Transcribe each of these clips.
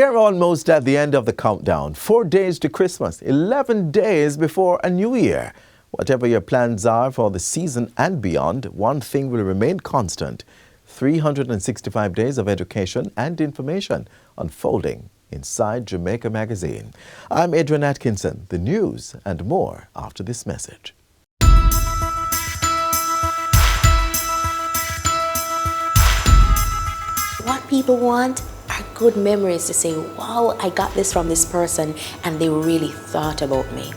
We're almost at the end of the countdown. 4 days to Christmas, 11 days before a new year. Whatever your plans are for the season and beyond, one thing will remain constant: 365 days of education and information unfolding inside Jamaica Magazine. I'm Adrian Atkinson. The news and more after this message. What people want are good memories to say, wow, I got this from this person and they really thought about me.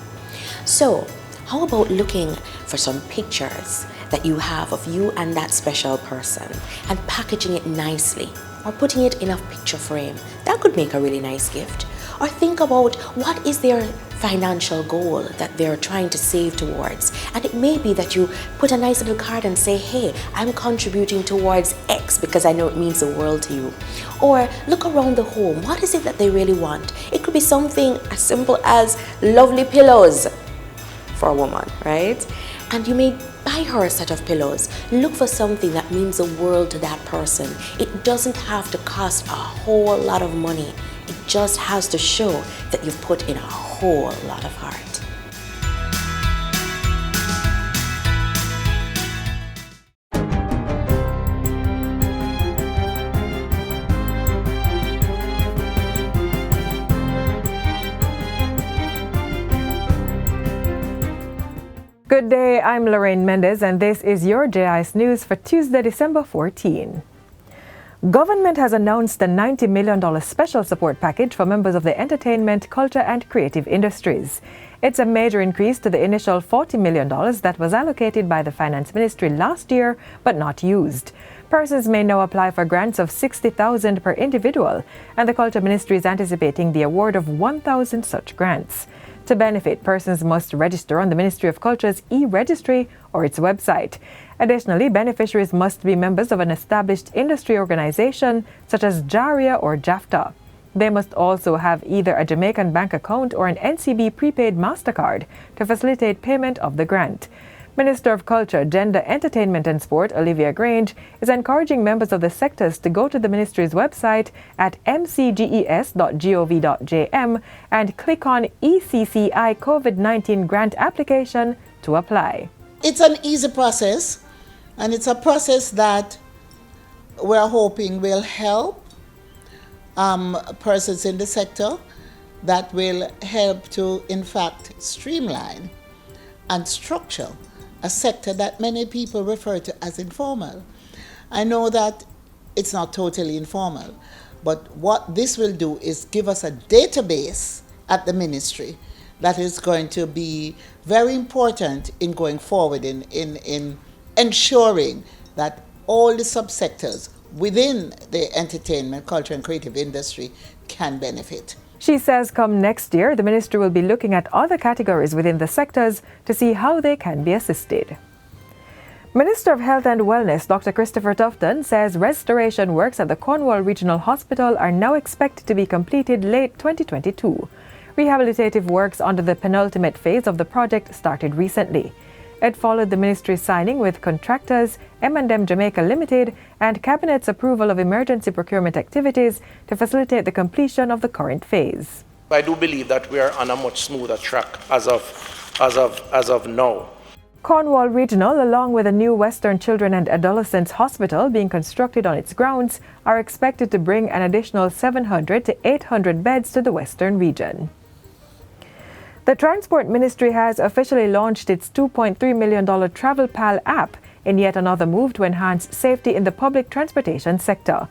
So how about looking for some pictures that you have of you and that special person and packaging it nicely or putting it in a picture frame? That could make a really nice gift. Or think about what is their financial goal that they're trying to save towards. And it may be that you put a nice little card and say, hey, I'm contributing towards X because I know it means the world to you. Or look around the home. What is it that they really want? It could be something as simple as lovely pillows for a woman, right? And you may buy her a set of pillows. Look for something that means the world to that person. It doesn't have to cost a whole lot of money. It just has to show that you've put in a whole lot of heart. Good day, I'm Lorraine Mendez and this is your JIS News for Tuesday, December 14. Government has announced a $90 million special support package for members of the entertainment, culture and creative industries. It's a major increase to the initial $40 million that was allocated by the Finance Ministry last year but not used. Persons may now apply for grants of $60,000 per individual, and the Culture Ministry is anticipating the award of 1,000 such grants. To benefit, persons must register on the Ministry of Culture's e-registry or its website. Additionally, beneficiaries must be members of an established industry organization such as JARIA or JAFTA. They must also have either a Jamaican bank account or an NCB prepaid MasterCard to facilitate payment of the grant. Minister of Culture, Gender, Entertainment and Sport, Olivia Grange, is encouraging members of the sectors to go to the ministry's website at mcges.gov.jm and click on ECCI COVID-19 grant application to apply. It's an easy process, and it's a process that we're hoping will help persons in the sector, that will help to, in fact, streamline and structure a sector that many people refer to as informal. I know that it's not totally informal, but what this will do is give us a database at the ministry that is going to be very important in going forward in ensuring that all the subsectors within the entertainment, culture and creative industry can benefit. She says come next year, the ministry will be looking at other categories within the sectors to see how they can be assisted. Minister of Health and Wellness, Dr. Christopher Tufton, says restoration works at the Cornwall Regional Hospital are now expected to be completed late 2022. Rehabilitative works under the penultimate phase of the project started recently. It followed the ministry's signing with contractors M&M Jamaica Limited and Cabinet's approval of emergency procurement activities to facilitate the completion of the current phase. I do believe that we are on a much smoother track as of now. Cornwall Regional, along with a new Western Children and Adolescents Hospital being constructed on its grounds, are expected to bring an additional 700 to 800 beds to the Western region. The Transport Ministry has officially launched its $2.3 million Travel Pal app in yet another move to enhance safety in the public transportation sector.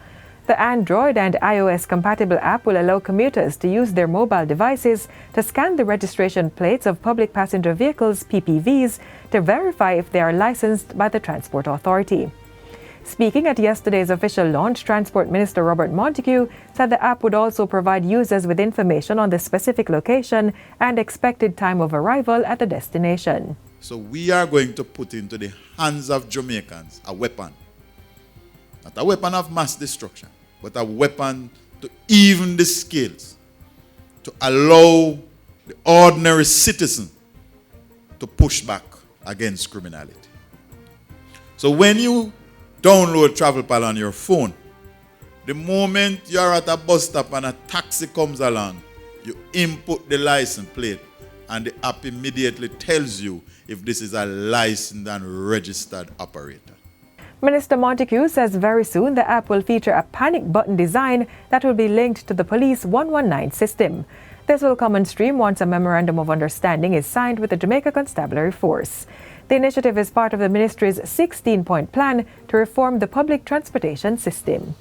The Android and iOS compatible app will allow commuters to use their mobile devices to scan the registration plates of public passenger vehicles, PPVs, to verify if they are licensed by the Transport Authority. Speaking at yesterday's official launch, Transport Minister Robert Montague said the app would also provide users with information on the specific location and expected time of arrival at the destination. So we are going to put into the hands of Jamaicans a weapon. Not a weapon of mass destruction, but a weapon to even the scales, to allow the ordinary citizen to push back against criminality. So when you download TravelPal on your phone, The moment you are at a bus stop and a taxi comes along, you input the license plate and the app immediately tells you if this is a licensed and registered operator. Minister Montague says very soon the app will feature a panic button design that will be linked to the Police 119 system. This will come on stream once a memorandum of understanding is signed with the Jamaica Constabulary Force. The initiative is part of the ministry's 16-point plan to reform the public transportation system.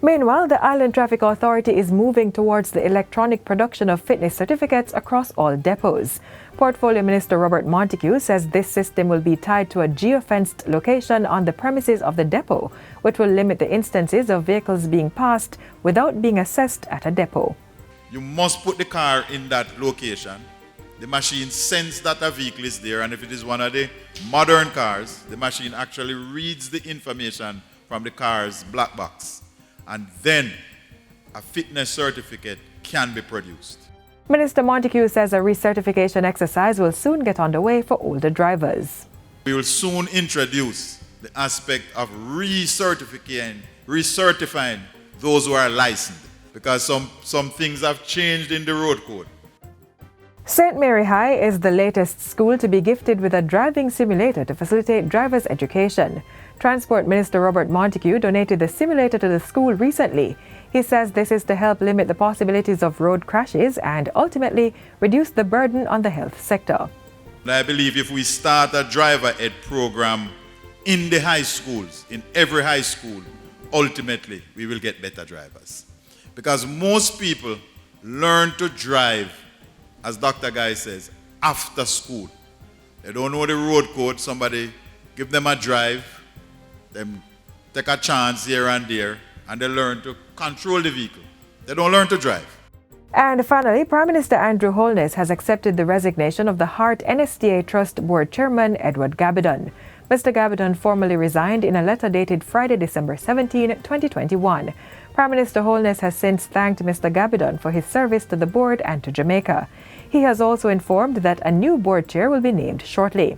Meanwhile, the Island Traffic Authority is moving towards the electronic production of fitness certificates across all depots. Portfolio Minister Robert Montague says this system will be tied to a geofenced location on the premises of the depot, which will limit the instances of vehicles being passed without being assessed at a depot. You must put the car in that location. The machine senses that a vehicle is there, and if it is one of the modern cars, the machine actually reads the information from the car's black box. And then a fitness certificate can be produced. Minister Montague says a recertification exercise will soon get underway for older drivers. We will soon introduce the aspect of recertifying those who are licensed, because some things have changed in the road code. St. Mary High is the latest school to be gifted with a driving simulator to facilitate drivers' education. Transport Minister Robert Montague donated the simulator to the school recently. He says this is to help limit the possibilities of road crashes and ultimately reduce the burden on the health sector. I believe if we start a driver ed program in the high schools, in every high school, ultimately we will get better drivers. Because most people learn to drive, as Dr. Guy says, after school. They don't know the road code. Somebody give them a drive, them take a chance here and there, and they learn to control the vehicle. They don't learn to drive. And finally, Prime Minister Andrew Holness has accepted the resignation of the Heart NSTA Trust Board Chairman Edward Gabidon. Mr. Gabidon formally resigned in a letter dated Friday, December 17, 2021. Prime Minister Holness has since thanked Mr. Gabidon for his service to the board and to Jamaica. He has also informed that a new board chair will be named shortly.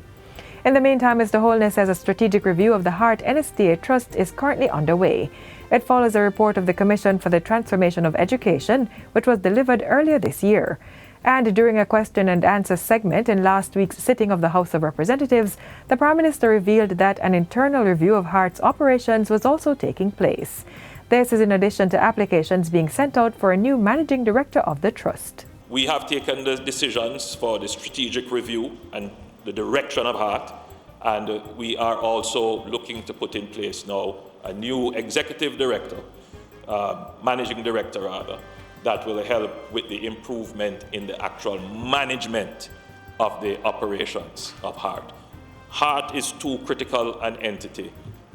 In the meantime, Mr. Holness says a strategic review of the Heart NSTA Trust is currently underway. It follows a report of the Commission for the Transformation of Education, which was delivered earlier this year. And during a question and answer segment in last week's sitting of the House of Representatives, the Prime Minister revealed that an internal review of Heart's operations was also taking place. This is in addition to applications being sent out for a new managing director of the trust. We have taken the decisions for the strategic review and the direction of Heart, and we are also looking to put in place now a new executive director, managing director rather, that will help with the improvement in the actual management of the operations of Heart. Heart is too critical an entity,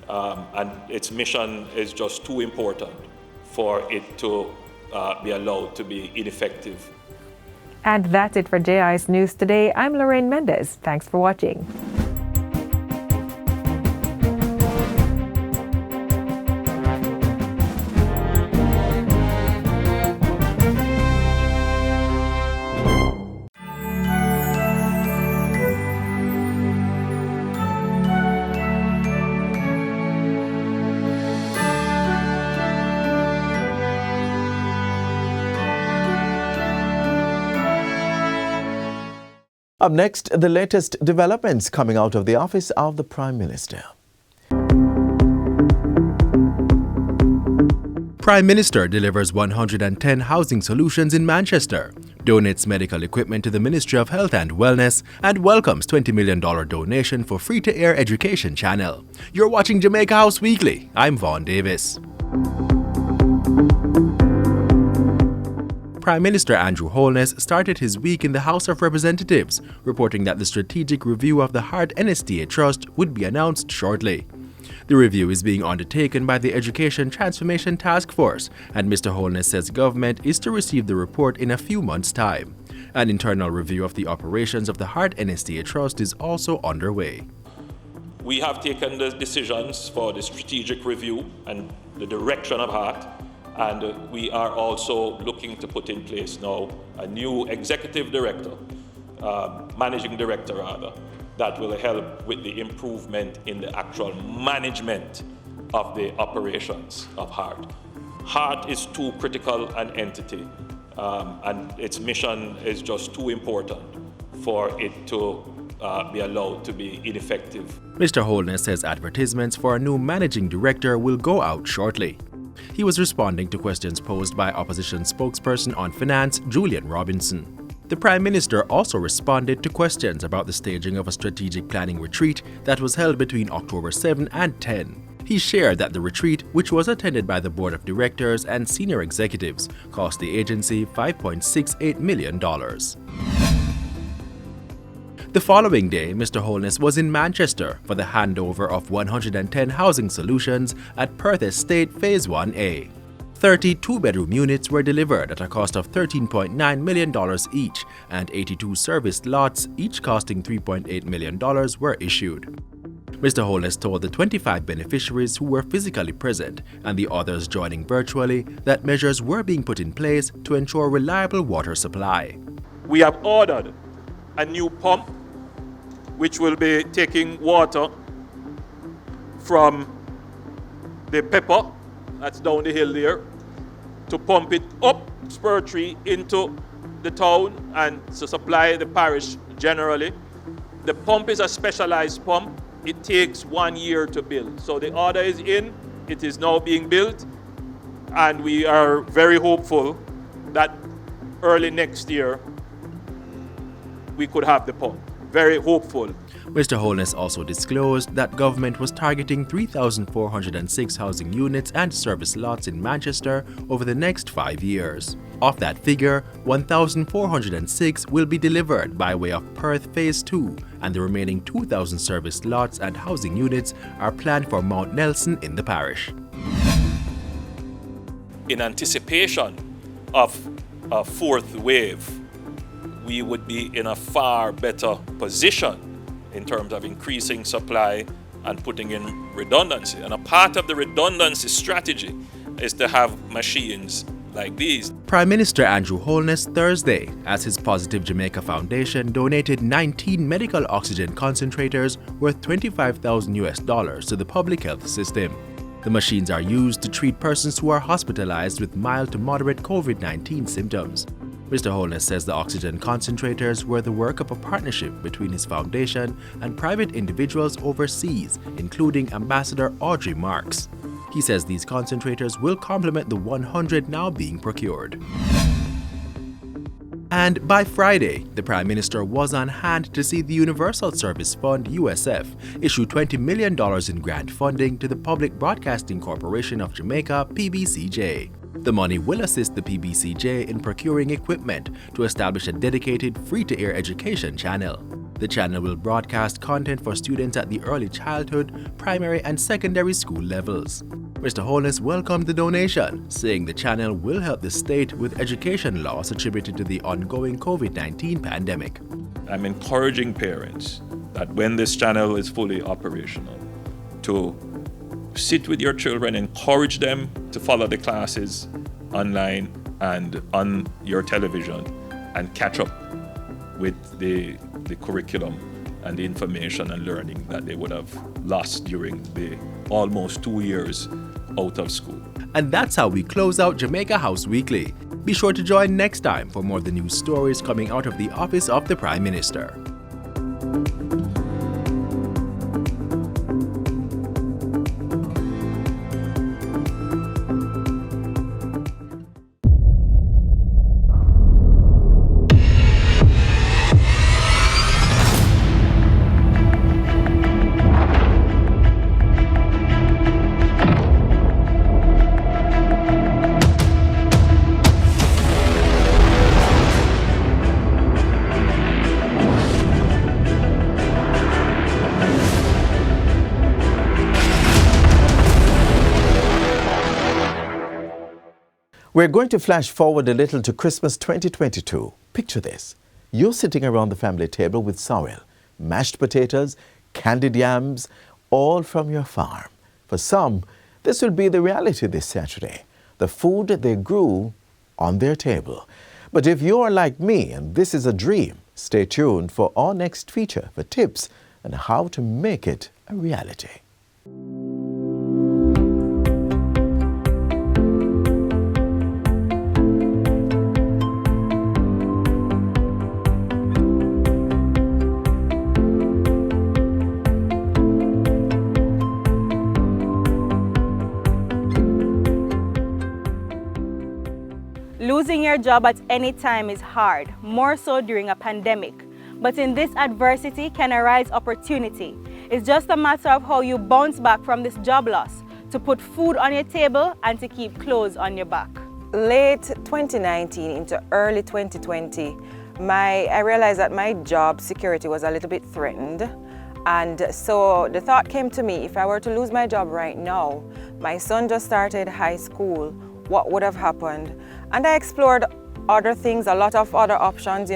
and its mission is just too important for it to be allowed to be ineffective. And that's it for JI's News Today. I'm Lorraine Mendez. Thanks for watching. Up next, the latest developments coming out of the office of the Prime Minister. Prime Minister delivers 110 housing solutions in Manchester, donates medical equipment to the Ministry of Health and Wellness, and welcomes $20 million donation for free-to-air education channel. You're watching Jamaica House Weekly. I'm Vaughn Davis. Prime Minister Andrew Holness started his week in the House of Representatives, reporting that the strategic review of the Heart NSTA Trust would be announced shortly. The review is being undertaken by the Education Transformation Task Force, and Mr. Holness says government is to receive the report in a few months' time. An internal review of the operations of the Heart NSTA Trust is also underway. We have taken the decisions for the strategic review and the direction of Heart, and we are also looking to put in place now a new executive director, managing director rather, that will help with the improvement in the actual management of the operations of Heart. Heart is too critical an entity, and its mission is just too important for it to be allowed to be ineffective. Mr. Holness says advertisements for a new managing director will go out shortly. He was responding to questions posed by opposition spokesperson on finance, Julian Robinson. The Prime Minister also responded to questions about the staging of a strategic planning retreat that was held between October 7 and 10. He shared that the retreat, which was attended by the Board of Directors and senior executives, cost the agency $5.68 million. The following day, Mr. Holness was in Manchester for the handover of 110 housing solutions at Perth Estate Phase 1A. 30 two-bedroom units were delivered at a cost of $13.9 million each, and 82 serviced lots, each costing $3.8 million, were issued. Mr. Holness told the 25 beneficiaries who were physically present and the others joining virtually that measures were being put in place to ensure reliable water supply. We have ordered a new pump which will be taking water from the pepper, that's down the hill there, to pump it up Spur Tree into the town and to supply the parish generally. The pump is a specialized pump. It takes 1 year to build. So the order is in, it is now being built, and we are very hopeful that early next year we could have the pump. Very hopeful. Mr. Holness also disclosed that government was targeting 3,406 housing units and service lots in Manchester over the next 5 years. Of that figure, 1,406 will be delivered by way of Perth Phase 2, and the remaining 2,000 service lots and housing units are planned for Mount Nelson in the parish. In anticipation of a fourth wave, we would be in a far better position in terms of increasing supply and putting in redundancy. And a part of the redundancy strategy is to have machines like these. Prime Minister Andrew Holness Thursday, as his Positive Jamaica Foundation donated 19 medical oxygen concentrators worth $25,000 to the public health system. The machines are used to treat persons who are hospitalized with mild to moderate COVID-19 symptoms. Mr. Holness says the oxygen concentrators were the work of a partnership between his foundation and private individuals overseas, including Ambassador Audrey Marks. He says these concentrators will complement the 100 now being procured. And by Friday, the Prime Minister was on hand to see the Universal Service Fund (USF) issue $20 million in grant funding to the Public Broadcasting Corporation of Jamaica (PBCJ). The money will assist the PBCJ in procuring equipment to establish a dedicated free-to-air education channel. The channel will broadcast content for students at the early childhood, primary and secondary school levels. Mr. Holness welcomed the donation, saying the channel will help the state with education loss attributed to the ongoing COVID-19 pandemic. I'm encouraging parents that when this channel is fully operational, to sit with your children, encourage them to follow the classes online and on your television and catch up with the curriculum and the information and learning that they would have lost during the almost 2 years out of school. And that's how we close out Jamaica House Weekly. Be sure to join next time for more of the news stories coming out of the office of the Prime Minister. We're going to flash forward a little to Christmas 2022. Picture this. You're sitting around the family table with sorrel, mashed potatoes, candied yams, all from your farm. For some, this will be the reality this Saturday, the food they grew on their table. But if you're like me and this is a dream, stay tuned for our next feature for tips on how to make it a reality. a job at any time is hard, more so during a pandemic. But in this adversity can arise opportunity. It's just a matter of how you bounce back from this job loss to put food on your table and to keep clothes on your back. Late 2019 into early 2020, I realized that my job security was a little bit threatened. And so the thought came to me, if I were to lose my job right now, my son just started high school, what would have happened? And I explored other things, a lot of other options,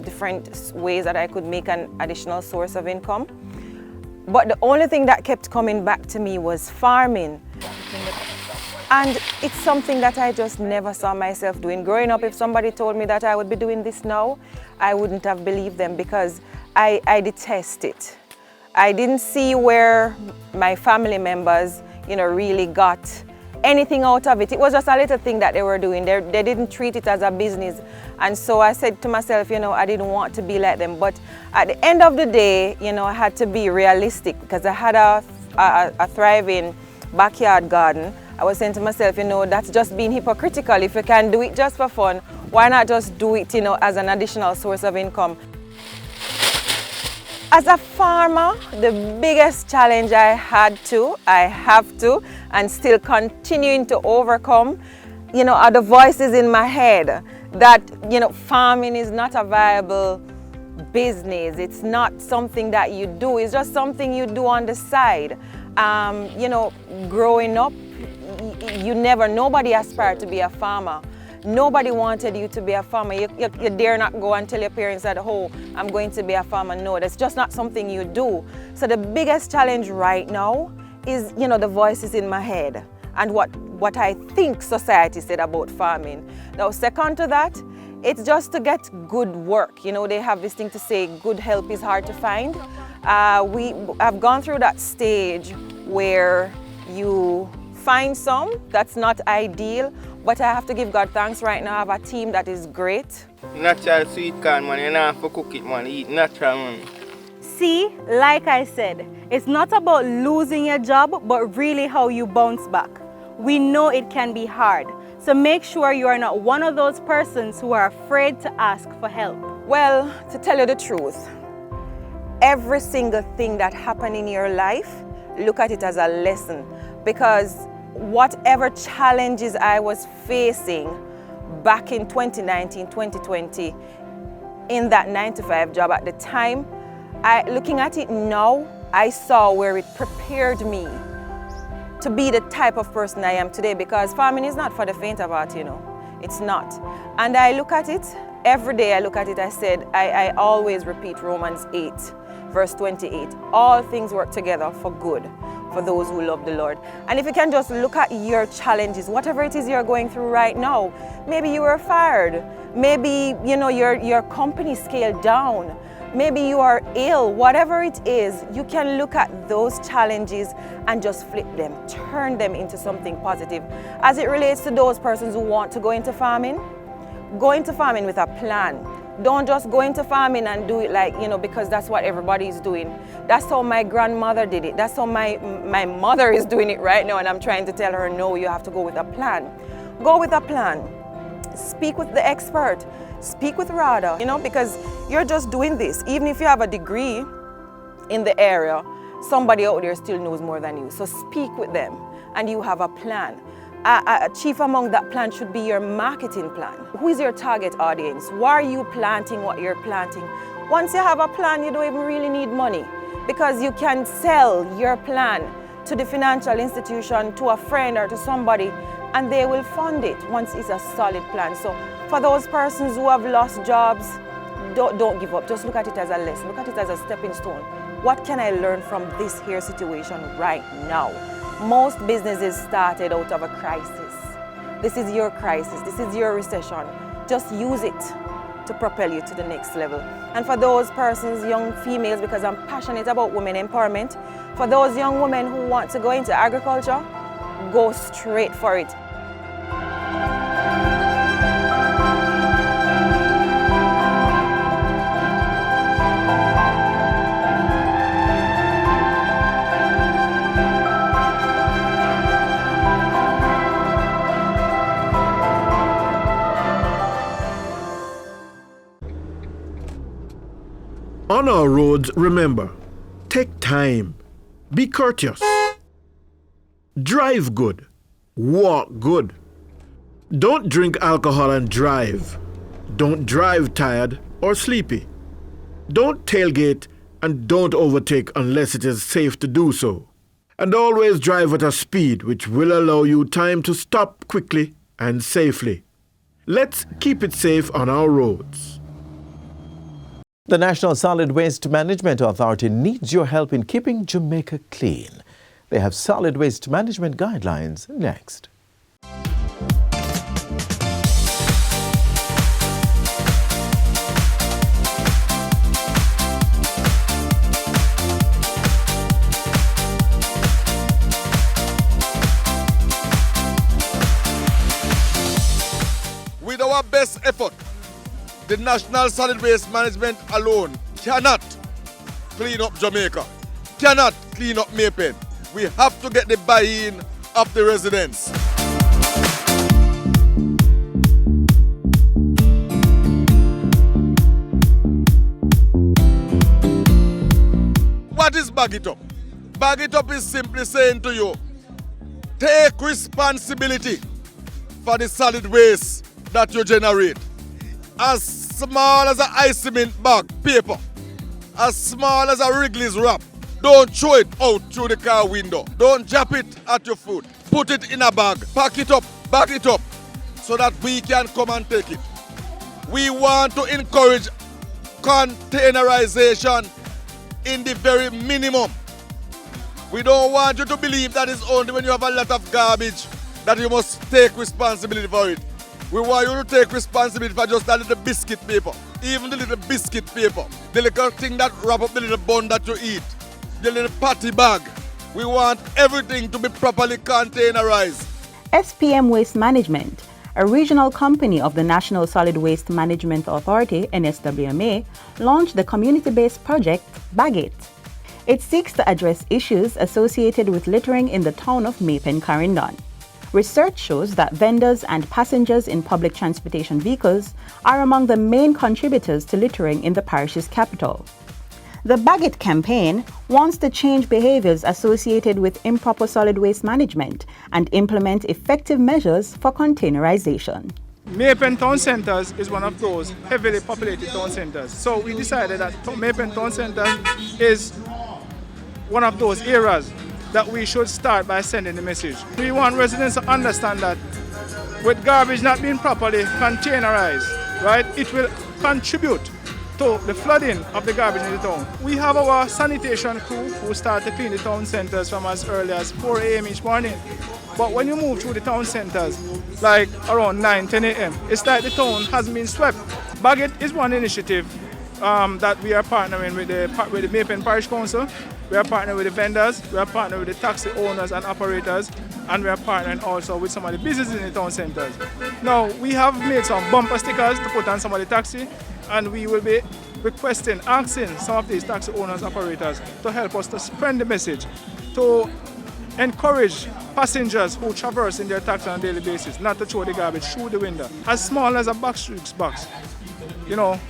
different ways that I could make an additional source of income. But the only thing that kept coming back to me was farming. And it's something that I just never saw myself doing. Growing up, if somebody told me that I would be doing this now, I wouldn't have believed them because I detest it. I didn't see where my family members, really got anything out of it. It was just a little thing that they were doing. They didn't treat it as a business. And so I said to myself, I didn't want to be like them. But at the end of the day, I had to be realistic because I had a thriving backyard garden. I was saying to myself, that's just being hypocritical. If you can do it just for fun, why not just do it, as an additional source of income? As a farmer, the biggest challenge I have to, and still continuing to overcome, are the voices in my head that, farming is not a viable business. It's not something that you do. It's just something you do on the side. Growing up, nobody aspired to be a farmer. Nobody wanted you to be a farmer. You dare not go and tell your parents that, oh, I'm going to be a farmer. No, that's just not something you do. So the biggest challenge right now is, the voices in my head and what I think society said about farming. Now, second to that, it's just to get good work. They have this thing to say, good help is hard to find. I've gone through that stage where you find some that's not ideal, but I have to give God thanks right now. I have a team that is great. Natural sweet corn, man. You don't have to cook it, man. Eat natural, man. See, like I said, it's not about losing your job, but really how you bounce back. We know it can be hard, so make sure you are not one of those persons who are afraid to ask for help. Well, to tell you the truth, every single thing that happened in your life, look at it as a lesson, because whatever challenges I was facing back in 2019, 2020, in that 9-to-5 job at the time, looking at it now, I saw where it prepared me to be the type of person I am today, because farming is not for the faint of heart, It's not. And I look at it, every day I look at it, I always repeat Romans 8, verse 28. All things work together for good for those who love the Lord. And if you can just look at your challenges, whatever it is you're going through right now, maybe you were fired, maybe your company scaled down, maybe you are ill, whatever it is, you can look at those challenges and just flip them, turn them into something positive. As it relates to those persons who want to go into farming with a plan. Don't just go into farming and do it because that's what everybody is doing. That's how my grandmother did it. That's how my mother is doing it right now, and I'm trying to tell her, no, you have to go with a plan. Go with a plan. Speak with the expert. Speak with RADA, because you're just doing this. Even if you have a degree in the area, somebody out there still knows more than you. So speak with them, and you have a plan. Chief among that plan should be your marketing plan. Who is your target audience? Why are you planting what you're planting? Once you have a plan, you don't even really need money, because you can sell your plan to the financial institution, to a friend or to somebody, and they will fund it once it's a solid plan. So for those persons who have lost jobs, don't give up. Just look at it as a lesson. Look at it as a stepping stone. What can I learn from this here situation right now? Most businesses started out of a crisis. This is your crisis. This is your recession. Just use it to propel you to the next level. And for those persons, young females, because I'm passionate about women empowerment, for those young women who want to go into agriculture, go straight for it. On our roads, remember, take time, be courteous, drive good, walk good. Don't drink alcohol and drive. Don't drive tired or sleepy. Don't tailgate and don't overtake unless it is safe to do so. And always drive at a speed which will allow you time to stop quickly and safely. Let's keep it safe on our roads. The National Solid Waste Management Authority needs your help in keeping Jamaica clean. They have solid waste management guidelines next. With our best effort, the National Solid Waste Management alone cannot clean up Jamaica, cannot clean up Maypen. We have to get the buy-in of the residents. What is Bagit Up? Bagit Up is simply saying to you, take responsibility for the solid waste that you generate. As small as an ice cement bag, paper, as small as a Wrigley's wrap, don't throw it out through the car window. Don't drop it at your foot. Put it in a bag, pack it up, bag it up, so that we can come and take it. We want to encourage containerization in the very minimum. We don't want you to believe that it's only when you have a lot of garbage that you must take responsibility for it. We want you to take responsibility for just that little biscuit paper, even the little biscuit paper, the little thing that wrap up the little bun that you eat, the little patty bag. We want everything to be properly containerized. SPM Waste Management, a regional company of the National Solid Waste Management Authority, NSWMA, launched the community-based project Bagit. It seeks to address issues associated with littering in the town of Maypen-Carindon. Research shows that vendors and passengers in public transportation vehicles are among the main contributors to littering in the parish's capital. The Bagit campaign wants to change behaviors associated with improper solid waste management and implement effective measures for containerization. Maypen Town Centres is one of those heavily populated town centres. So we decided that Maypen Town Centre is one of those areas that we should start by sending the message. We want residents to understand that with garbage not being properly containerized, right, it will contribute to the flooding of the garbage in the town. We have our sanitation crew who start to clean the town centres from as early as 4 a.m. each morning. But when you move through the town centres, like around 9, 10 a.m., it's like the town hasn't been swept. Bagit is one initiative that we are partnering with the Maypen Parish Council. We are partnering with the vendors, we are partnering with the taxi owners and operators, and we are partnering also with some of the businesses in the town centres. Now, we have made some bumper stickers to put on some of the taxi, and we will be asking some of these taxi owners, operators to help us to spread the message, to encourage passengers who traverse in their taxi on a daily basis not to throw the garbage through the window. As small as a box, you know,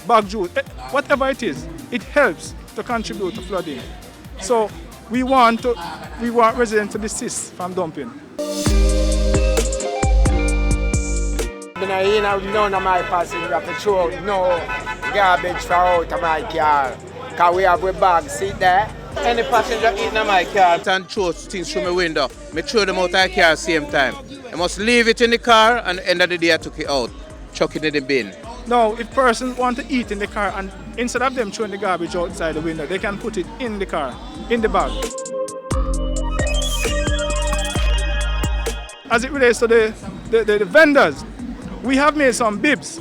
bag juice, whatever it is, it helps to contribute to flooding. So we want residents to desist from dumping. None of my passengers have to throw no garbage for out of my car, because we have a bag sit there. Any passenger eating in my car and throw things through my window, I throw them out of the car at the same time. I must leave it in the car, and at the end of the day I took it out, chuck it in the bin. Now, if persons want to eat in the car, and instead of them throwing the garbage outside the window, they can put it in the car, in the bag. As it relates to the vendors, we have made some bibs,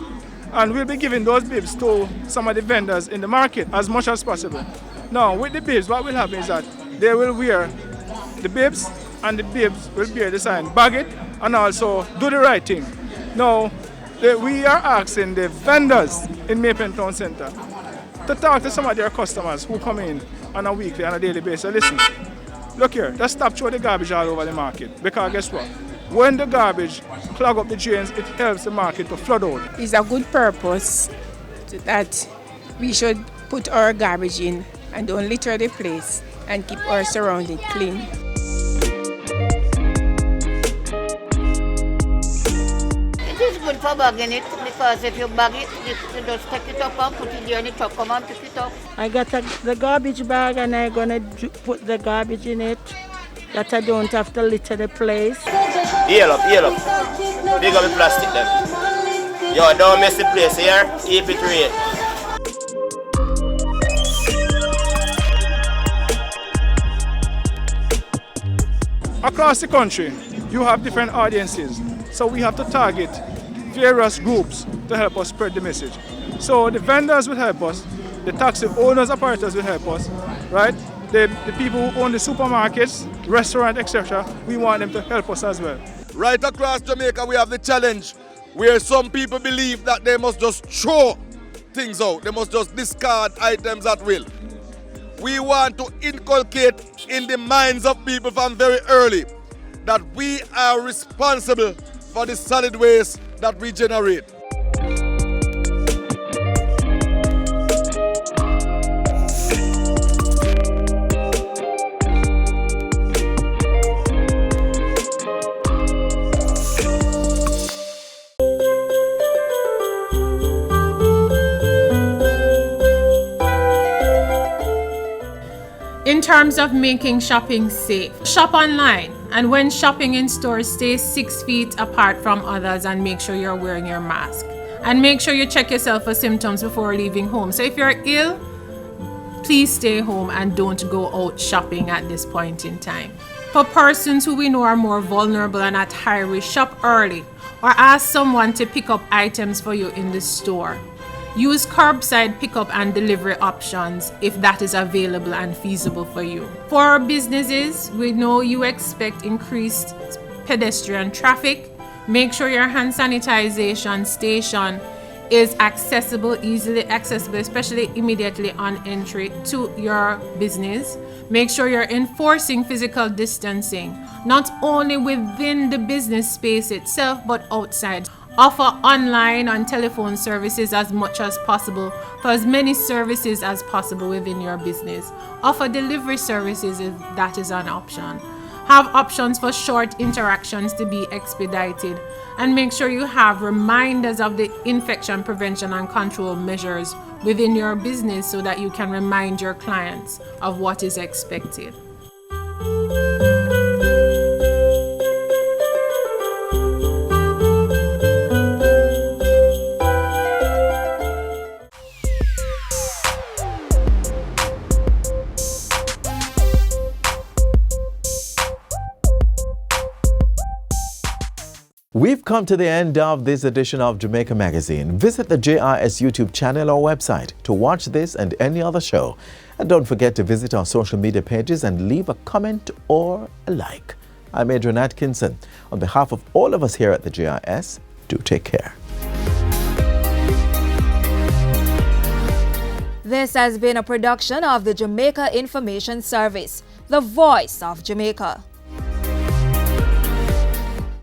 and we'll be giving those bibs to some of the vendors in the market as much as possible. Now, with the bibs, what will happen is that they will wear the bibs, and the bibs will bear the sign Bagit, and also do the right thing. Now, we are asking the vendors in Maypen Town Centre to talk to some of their customers who come in on a weekly and a daily basis. Listen, look here, let's stop throwing the garbage all over the market, because guess what? When the garbage clog up the drains, it helps the market to flood out. It's a good purpose that we should put our garbage in and don't litter the place and keep our surroundings clean. It is good for bagging it because if you bag it, you just take it up and put it there in the truck, come and pick it up. I got the garbage bag and I'm going to put the garbage in it that I don't have to litter the place. Heel up. Big up the plastic then. Yo, don't mess the place here, keep it real. Across the country, you have different audiences. So we have to target various groups to help us spread the message. So the vendors will help us, the taxi owners, operators will help us, right? The people who own the supermarkets, restaurant, etc., we want them to help us as well. Right across Jamaica, we have the challenge where some people believe that they must just throw things out. They must just discard items at will. We want to inculcate in the minds of people from very early that we are responsible for the solid waste that we generate. In terms of making shopping safe, shop online, and when shopping in stores, stay 6 feet apart from others and make sure you're wearing your mask. And make sure you check yourself for symptoms before leaving home. So if you're ill, please stay home and don't go out shopping at this point in time. For persons who we know are more vulnerable and at high risk, shop early or ask someone to pick up items for you in the store. Use curbside pickup and delivery options if that is available and feasible for you. For our businesses, we know you expect increased pedestrian traffic. Make sure your hand sanitization station is accessible, easily accessible, especially immediately on entry to your business. Make sure you're enforcing physical distancing, not only within the business space itself, but outside. Offer online and telephone services as much as possible for as many services as possible within your business. Offer delivery services if that is an option. Have options for short interactions to be expedited, and make sure you have reminders of the infection prevention and control measures within your business so that you can remind your clients of what is expected. We've come to the end of this edition of Jamaica Magazine. Visit the JIS YouTube channel or website to watch this and any other show. And don't forget to visit our social media pages and leave a comment or a like. I'm Adrian Atkinson. On behalf of all of us here at the JIS, do take care. This has been a production of the Jamaica Information Service, the voice of Jamaica.